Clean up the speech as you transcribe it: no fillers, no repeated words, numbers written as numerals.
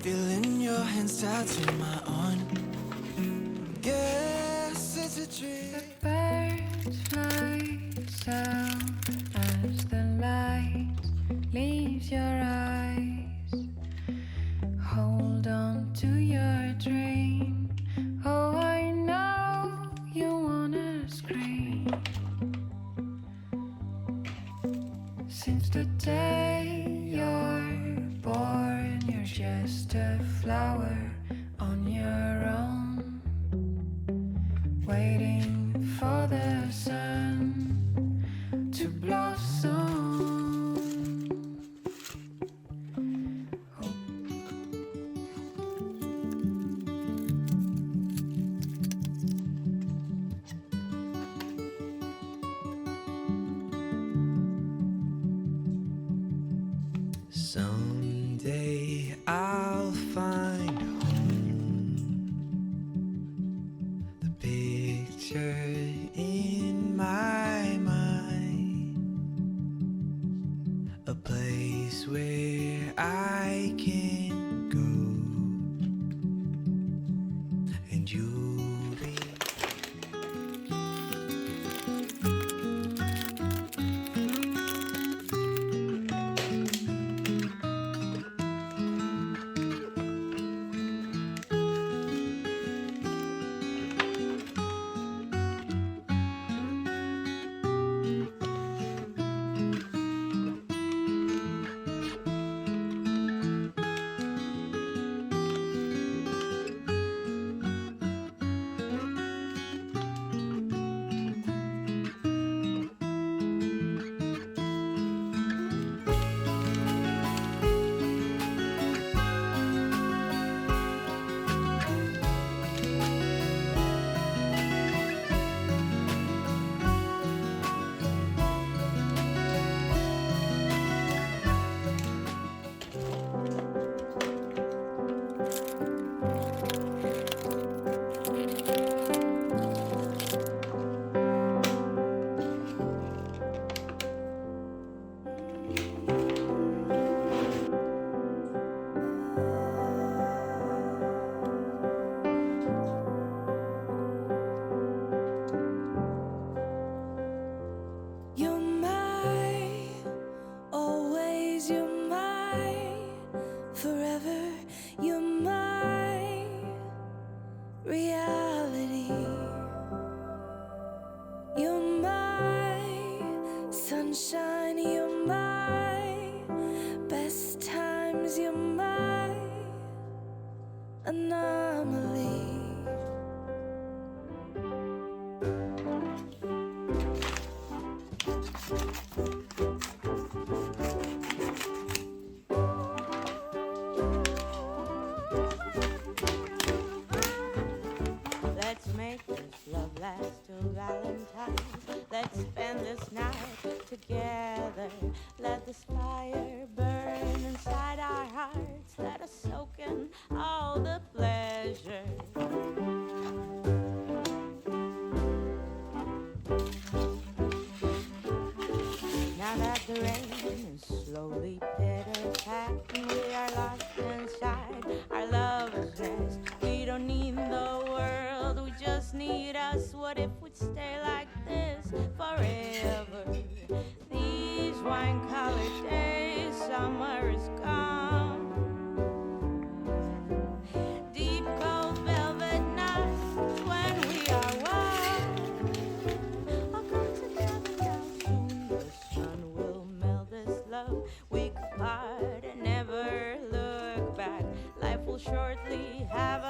Feeling your hands touching my own. Guess it's a dream. The birds fly south as the light leaves your eyes. Hold on to your dream. Oh, I know you wanna scream. Since the day you're born, you're just a flower on your own, waiting for the sun to blossom. Someday I'll find home. The picture in my mind, a place where I can go, and you'll be. You're my, always you're my, forever you're my reality. You're my sunshine, you're my best times, you're my anomaly. Let's make this love last till Valentine's. Let's spend this night together. Let this fire burn inside our hearts. Let us soak in all the pleasure. Now that the rain is slowly pitter-patting, we are lost inside our lover's nest. We don't need the world, we just need us. What if we'd stay like this forever? These wine-colored days, summer is gone. Deep cold velvet nights when we are one. I'll come together now soon. The sun will melt this love. We could part and never look back. Life will shortly have